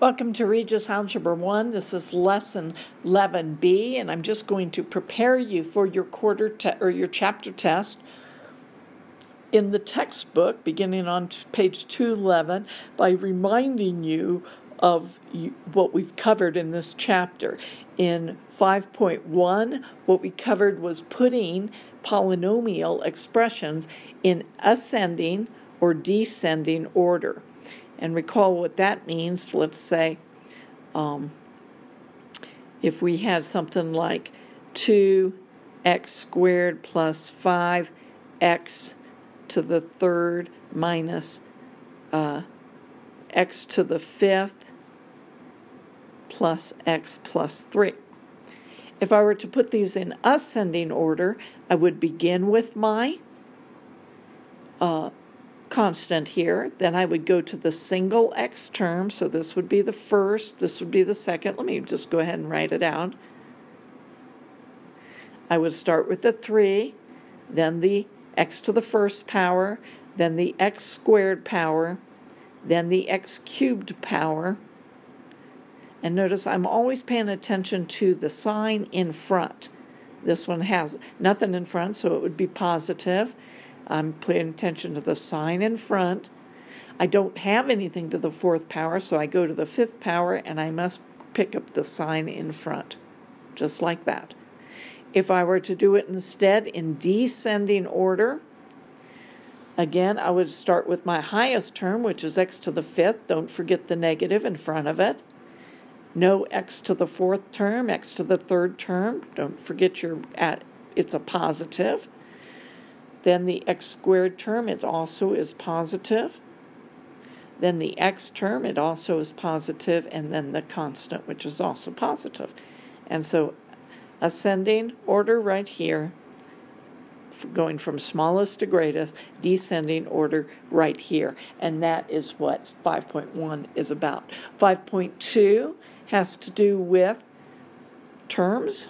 Welcome to Rges Algebra 1. This is lesson 11B, and I'm just going to prepare you for your your chapter test in the textbook, beginning on page 211, by reminding you of what we've covered in this chapter. In 5.1, what we covered was putting polynomial expressions in ascending or descending order. And recall what that means. Let's say if we had something like 2x squared plus 5x to the third minus x to the fifth plus x plus 3. If I were to put these in ascending order, I would begin with my constant here. Then I would go to the single x term. So this would be the first, this would be the second. Let me just go ahead and write it out. I would start with the 3, then the x to the first power, then the x squared power, then the x cubed power. And notice I'm always paying attention to the sign in front. This one has nothing in front, so it would be positive. I'm paying attention to the sign in front. I don't have anything to the fourth power, so I go to the fifth power, and I must pick up the sign in front, just like that. If I were to do it instead in descending order, again, I would start with my highest term, which is x to the fifth. Don't forget the negative in front of it. No x to the fourth term, x to the third term. Don't forget it's a positive. Then the x squared term, it also is positive. Then the x term, it also is positive. And then the constant, which is also positive. And so ascending order right here, going from smallest to greatest, descending order right here. And that is what 5.1 is about. 5.2 has to do with terms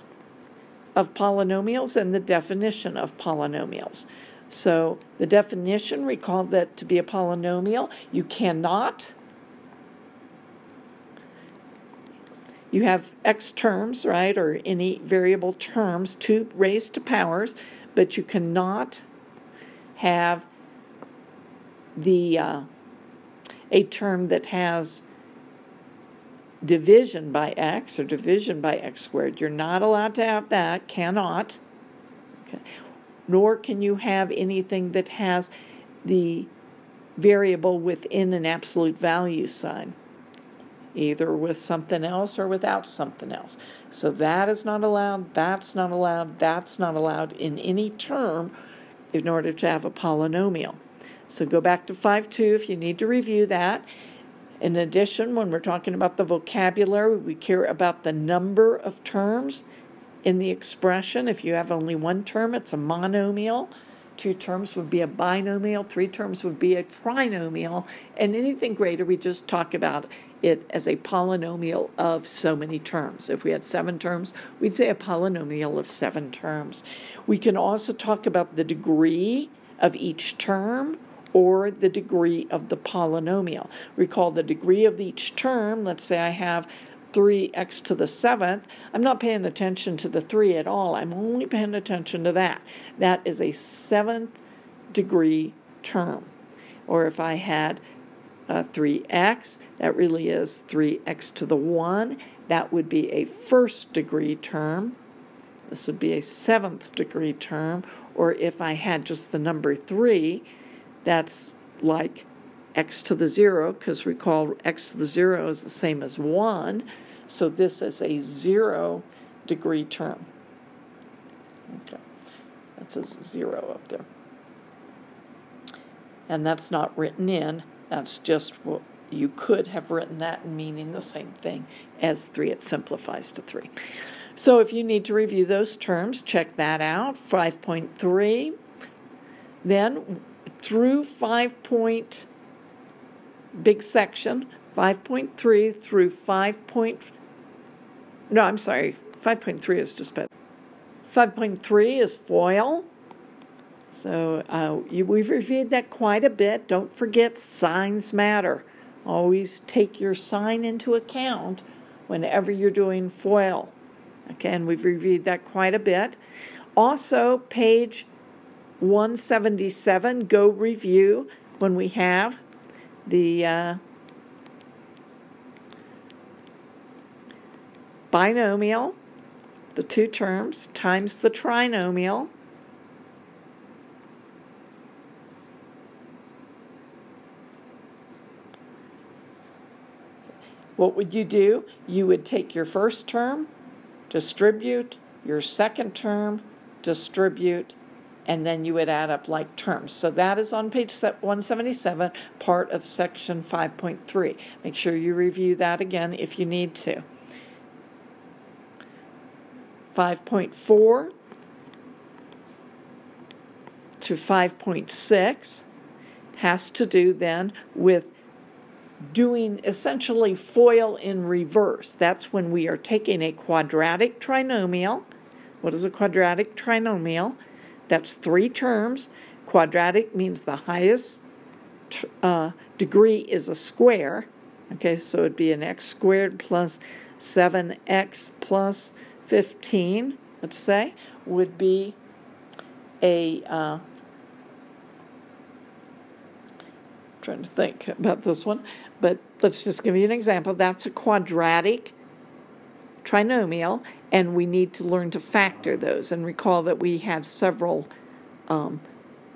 of polynomials and the definition of polynomials. So the definition, recall that to be a polynomial, you have x terms, right, or any variable terms, 2 raised to powers, but you cannot have a term that has division by x or division by x squared. You're not allowed to have that, cannot. Okay. Nor can you have anything that has the variable within an absolute value sign, either with something else or without something else. So that is not allowed, that's not allowed, that's not allowed in any term in order to have a polynomial. So go back to 5.2 if you need to review that. In addition, when we're talking about the vocabulary, we care about the number of terms in the expression. If you have only one term, it's a monomial. 2 terms would be a binomial. 3 terms would be a trinomial. And anything greater, we just talk about it as a polynomial of so many terms. If we had 7 terms, we'd say a polynomial of 7 terms. We can also talk about the degree of each term or the degree of the polynomial. Recall the degree of each term. Let's say I have 3x to the 7th. I'm not paying attention to the 3 at all. I'm only paying attention to that. That is a 7th degree term. Or if I had 3x, that really is 3x to the 1. That would be a 1st degree term. This would be a 7th degree term. Or if I had just the number 3, that's like x to the 0, because recall x to the 0 is the same as 1. So this is a 0 degree term. Okay, that's a 0 up there. And that's not written in. That's just what you could have written that meaning the same thing as 3. It simplifies to 3. So if you need to review those terms, check that out. 5.3. Then through 5. Big section, 5.3 through 5.3 is just better. 5.3 is FOIL. So we've reviewed that quite a bit. Don't forget signs matter. Always take your sign into account whenever you're doing FOIL. Okay, and we've reviewed that quite a bit. Also, page 177, go review when we have the binomial, the two terms, times the trinomial. What would you do? You would take your first term, distribute, your second term, distribute, and then you would add up like terms. So that is on page 177, part of section 5.3. Make sure you review that again if you need to. 5.4 to 5.6 has to do then with doing essentially FOIL in reverse. That's when we are taking a quadratic trinomial. What is a quadratic trinomial? That's three terms. Quadratic means the highest degree is a square. Okay, so it'd be an x squared plus 7x plus 15, let's say, would be a trying to think about this one, but let's just give you an example. That's a quadratic trinomial, and we need to learn to factor those. And recall that we had several,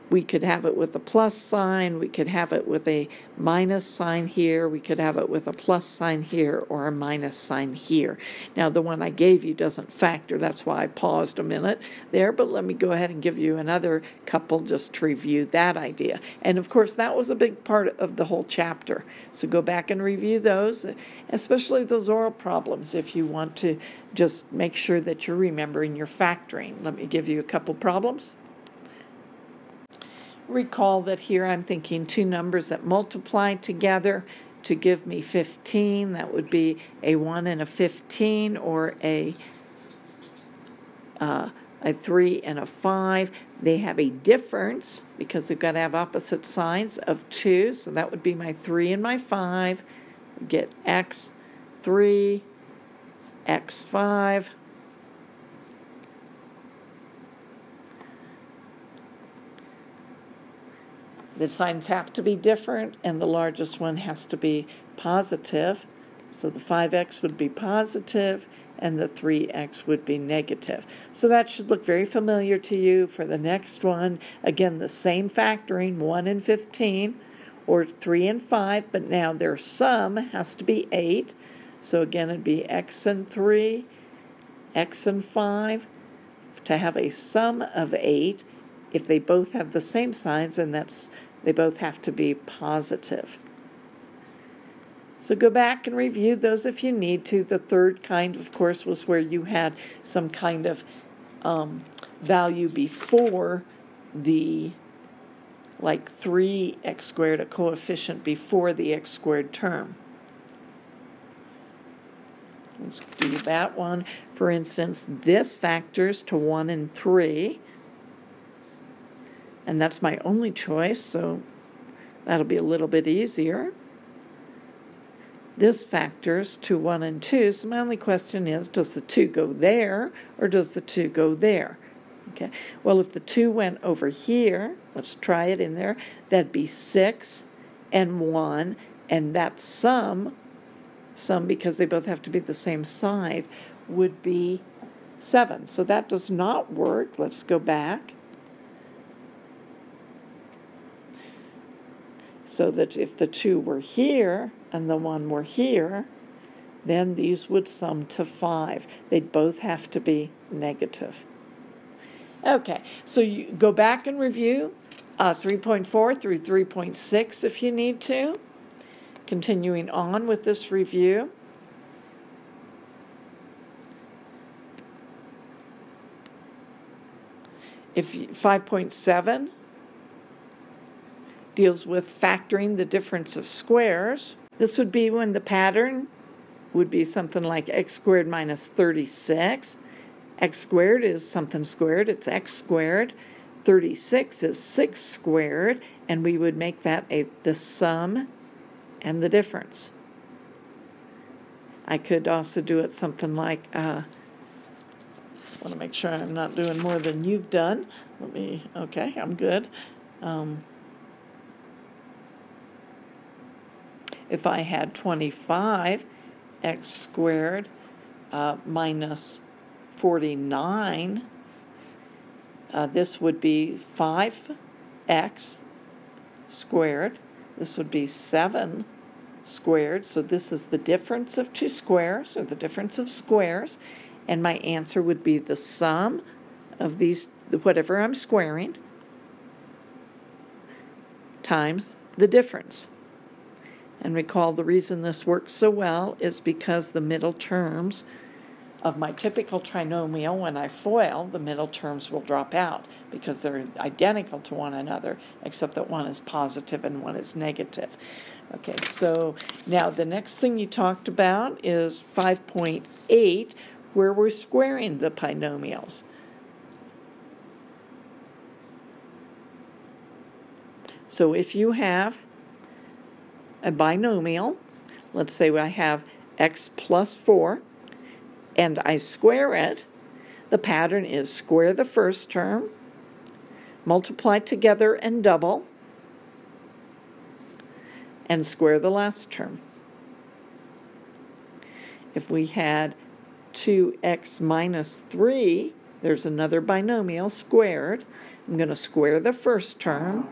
we could have it with a plus sign, we could have it with a minus sign here, we could have it with a plus sign here, or a minus sign here. Now, the one I gave you doesn't factor, that's why I paused a minute there, but let me go ahead and give you another couple just to review that idea. And, of course, that was a big part of the whole chapter. So go back and review those, especially those oral problems, if you want to just make sure that you're remembering your factoring. Let me give you a couple problems. Recall that here I'm thinking two numbers that multiply together to give me 15. That would be a 1 and a 15, or a 3 and a 5. They have a difference because they've got to have opposite signs of 2. So that would be my 3 and my 5. We get x3, x5. The signs have to be different, and the largest one has to be positive. So the 5x would be positive, and the 3x would be negative. So that should look very familiar to you for the next one. Again, the same factoring, 1 and 15, or 3 and 5, but now their sum has to be 8. So again, it'd be x and 3, x and 5, to have a sum of 8. If they both have the same signs, and they both have to be positive. So go back and review those if you need to. The third kind, of course, was where you had some kind of value before the, like 3x squared, a coefficient before the x squared term. Let's do that one. For instance, this factors to 1 and 3. And that's my only choice, so that'll be a little bit easier. This factors to 1 and 2, so my only question is, does the 2 go there, or does the 2 go there? Okay. Well, if the 2 went over here, let's try it in there, that'd be 6 and 1, and that sum, because they both have to be the same side, would be 7. So that does not work. Let's go back. So that if the 2 were here and the 1 were here, then these would sum to 5. They'd both have to be negative. Okay, so you go back and review 3.4 through 3.6 if you need to. Continuing on with this review. If 5.7 deals with factoring the difference of squares. This would be when the pattern would be something like x squared minus 36. X squared is something squared, it's x squared. 36 is 6 squared, and we would make that the sum and the difference. I could also do it something like, I want to make sure I'm not doing more than you've done. Okay, I'm good. If I had 25x squared minus 49, this would be 5x squared. This would be 7 squared. So this is the difference of two squares, or the difference of squares. And my answer would be the sum of these, whatever I'm squaring, times the difference. And recall, the reason this works so well is because the middle terms of my typical trinomial, when I FOIL, the middle terms will drop out because they're identical to one another, except that one is positive and one is negative. Okay, so now the next thing you talked about is 5.8, where we're squaring the binomials. So if you have a binomial, let's say I have x plus 4, and I square it, the pattern is square the first term, multiply together and double, and square the last term. If we had 2x minus 3, there's another binomial squared. I'm going to square the first term,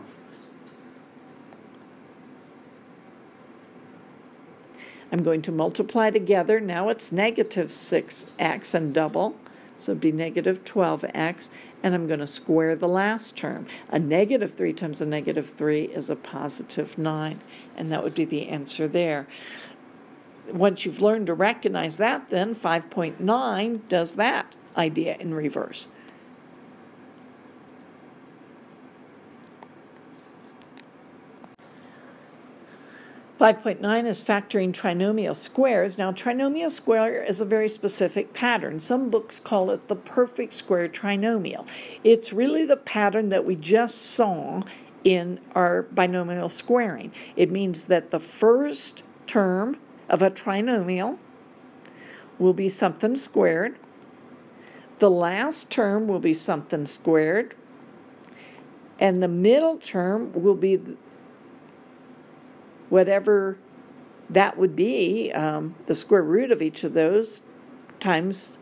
I'm going to multiply together. Now it's negative 6x and double, so it'd be negative 12x, and I'm going to square the last term. A negative 3 times a negative 3 is a positive 9, and that would be the answer there. Once you've learned to recognize that, then 5.9 does that idea in reverse. .9 is factoring trinomial squares. Now, trinomial square is a very specific pattern. Some books call it the perfect square trinomial. It's really the pattern that we just saw in our binomial squaring. It means that the first term of a trinomial will be something squared. The last term will be something squared. And the middle term will be whatever that would be, the square root of each of those times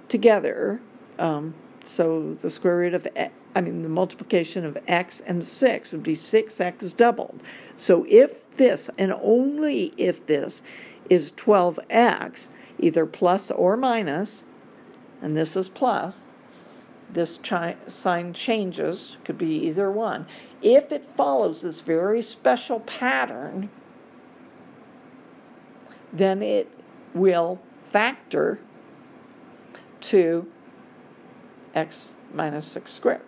together. So the square root of, the multiplication of x and 6 would be 6x doubled. So if this, and only if this, is 12x, either plus or minus, and this is plus, this sign changes, could be either one. If it follows this very special pattern, then it will factor to x minus 6 squared.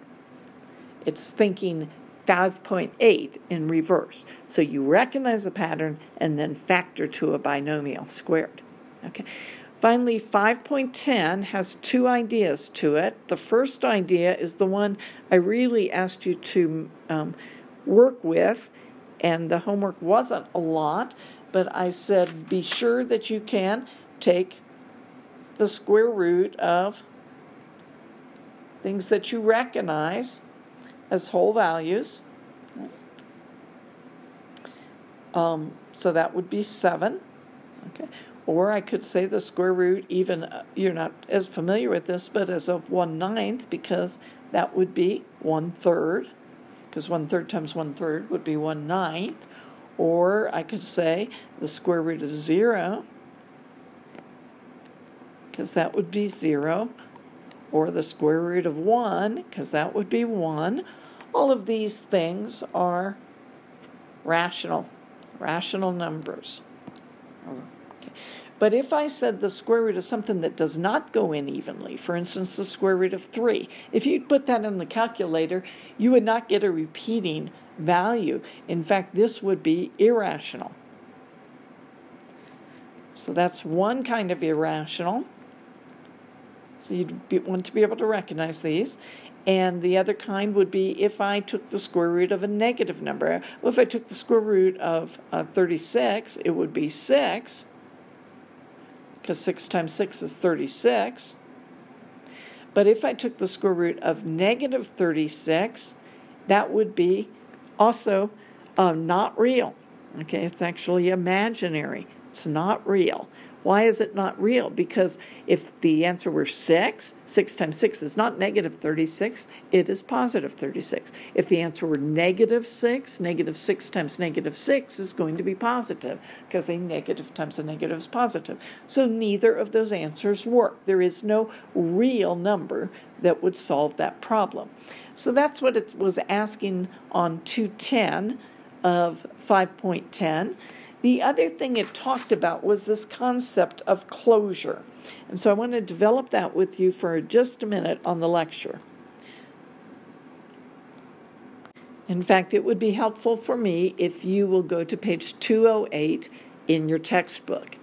It's thinking 5.8 in reverse. So you recognize the pattern and then factor to a binomial squared. Okay. Finally, 5.10 has two ideas to it. The first idea is the one I really asked you to work with, and the homework wasn't a lot, but I said be sure that you can take the square root of things that you recognize as whole values. So that would be 7. Okay. Or I could say the square root, even, you're not as familiar with this, but as of 1/9, because that would be 1/3, because 1/3 times 1/3 would be 1/9. Or I could say the square root of 0, because that would be 0. Or the square root of 1, because that would be 1. All of these things are rational numbers. Okay. But if I said the square root of something that does not go in evenly, for instance, the square root of 3, if you put that in the calculator, you would not get a repeating value. In fact, this would be irrational. So that's one kind of irrational. So you'd want to be able to recognize these. And the other kind would be if I took the square root of a negative number. Well, if I took the square root of 36, it would be 6, because 6 times 6 is 36. But if I took the square root of negative 36, that would be also not real. Okay, it's actually imaginary. It's not real. Why is it not real? Because if the answer were 6, 6 times 6 is not negative 36, it is positive 36. If the answer were negative 6 times negative 6 is going to be positive, because a negative times a negative is positive. So neither of those answers work. There is no real number that would solve that problem. So that's what it was asking on 210 of 5.10. The other thing it talked about was this concept of closure. And so I want to develop that with you for just a minute on the lecture. In fact, it would be helpful for me if you will go to page 208 in your textbook.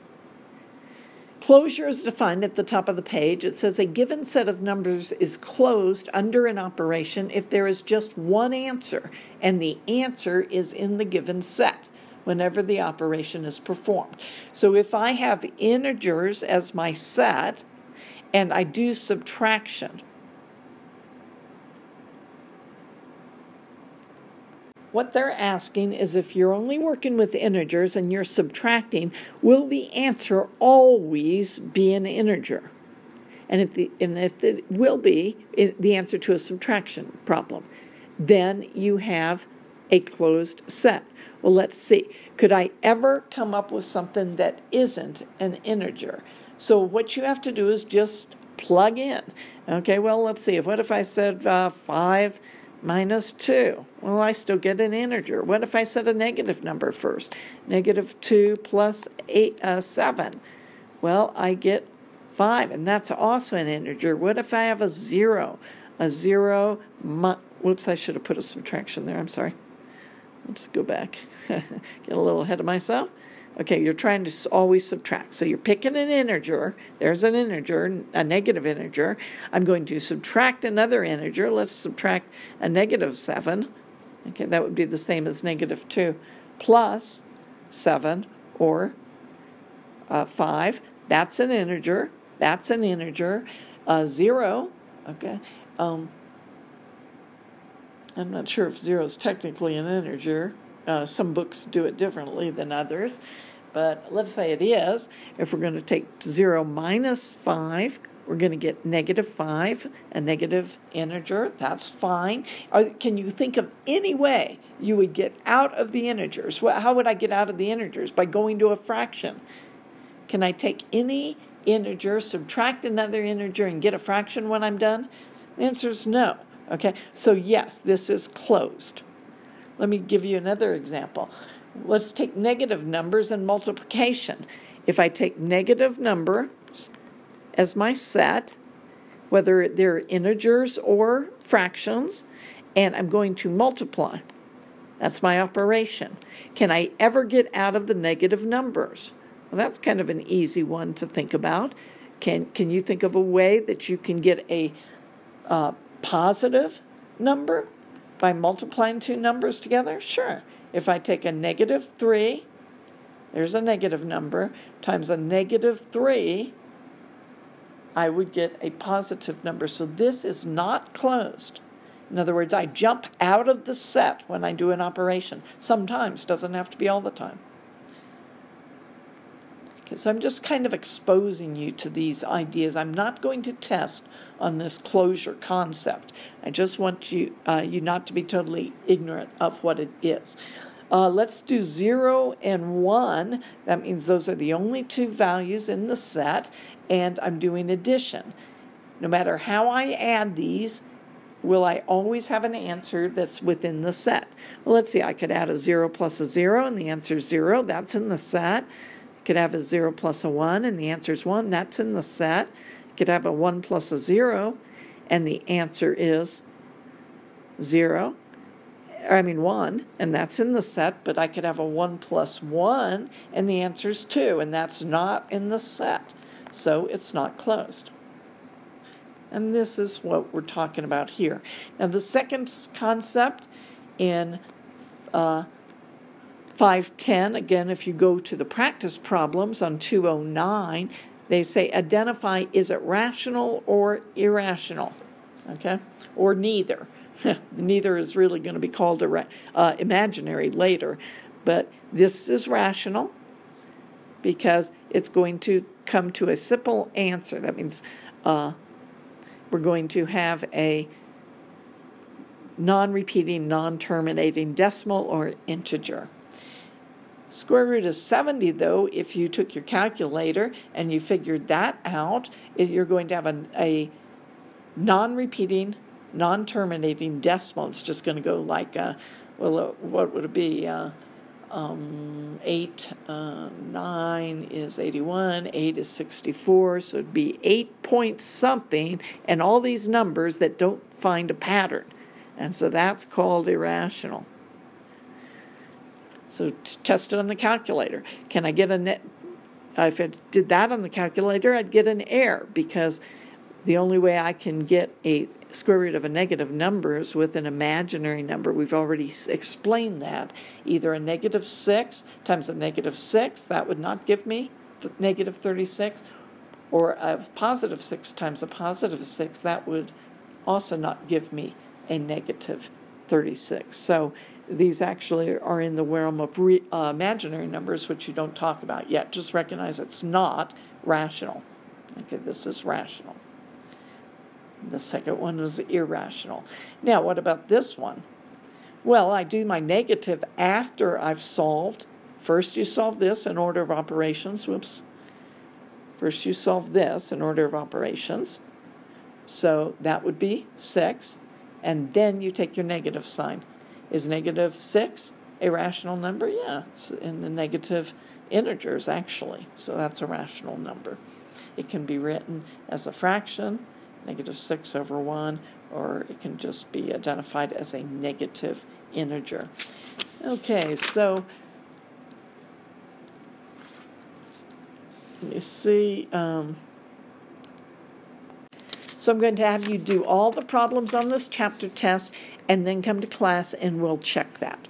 Closure is defined at the top of the page. It says a given set of numbers is closed under an operation if there is just one answer, and the answer is in the given set whenever the operation is performed. So if I have integers as my set and I do subtraction, what they're asking is if you're only working with integers and you're subtracting, will the answer always be an integer? And if it will be the answer to a subtraction problem, then you have a closed set. Well, let's see. Could I ever come up with something that isn't an integer? So what you have to do is just plug in. Okay, well, let's see. What if I said 5 minus 2? Well, I still get an integer. What if I said a negative number first? Negative 2 plus 7. Well, I get 5, and that's also an integer. What if I have a 0? A 0, whoops, I should have put a subtraction there. I'm sorry. Let's go back. Get a little ahead of myself. Okay, you're trying to always subtract. So you're picking an integer. There's an integer, a negative integer. I'm going to subtract another integer. Let's subtract a negative 7. Okay, that would be the same as negative 2 plus 7 or 5. That's an integer. That's an integer. 0, okay. I'm not sure if 0 is technically an integer. Some books do it differently than others, but let's say it is. If we're going to take 0 minus 5, we're going to get negative 5, a negative integer. That's fine. Can you think of any way you would get out of the integers? How would I get out of the integers? By going to a fraction. Can I take any integer, subtract another integer, and get a fraction when I'm done? The answer is no. Okay, so yes, this is closed. Let me give you another example. Let's take negative numbers and multiplication. If I take negative numbers as my set, whether they're integers or fractions, and I'm going to multiply, that's my operation. Can I ever get out of the negative numbers? Well, that's kind of an easy one to think about. Can you think of a way that you can get a positive number by multiplying two numbers together? Sure. If I take a negative 3, there's a negative number, times a negative 3, I would get a positive number. So this is not closed. In other words, I jump out of the set when I do an operation. Sometimes, doesn't have to be all the time. Because I'm just kind of exposing you to these ideas. I'm not going to test on this closure concept. I just want you not to be totally ignorant of what it is. Let's do 0 and 1. That means those are the only two values in the set, and I'm doing addition. No matter how I add these, will I always have an answer that's within the set? Well, let's see. I could add a 0 plus a 0, and the answer is 0. That's in the set. Could have a 0 plus a 1, and the answer is 1. That's in the set. Could have a 1 plus a 0, and the answer is 1, and that's in the set, but I could have a 1 plus 1, and the answer is 2, and that's not in the set. So it's not closed. And this is what we're talking about here. Now, the second concept in 510, again, if you go to the practice problems on 209, they say identify, is it rational or irrational? Okay? Or neither. Neither is really going to be called imaginary later. But this is rational because it's going to come to a simple answer. That means we're going to have a non-repeating, non-terminating decimal or integer. Square root of 70, though, if you took your calculator and you figured that out, you're going to have a non-repeating, non-terminating decimal. It's just going to go like, what would it be? 9 is 81, 8 is 64, so it'd be 8 point something, and all these numbers that don't find a pattern. And so that's called irrational. So test it on the calculator. Can I get a net? If I did that on the calculator, I'd get an error, because the only way I can get a square root of a negative number is with an imaginary number. We've already explained that. Either a negative 6 times a negative 6, that would not give me negative 36, or a positive 6 times a positive 6, that would also not give me a negative 36. So these actually are in the realm of imaginary numbers, which you don't talk about yet. Just recognize it's not rational. Okay, this is rational. The second one is irrational. Now, what about this one? Well, I do my negative after I've solved. First, you solve this in order of operations. Whoops. First, you solve this in order of operations. So that would be 6. And then you take your negative sign. Is negative 6 a rational number? Yeah, it's in the negative integers, actually. So that's a rational number. It can be written as a fraction, negative 6 over 1, or it can just be identified as a negative integer. Okay, so let me see. So I'm going to have you do all the problems on this chapter test and then come to class and we'll check that.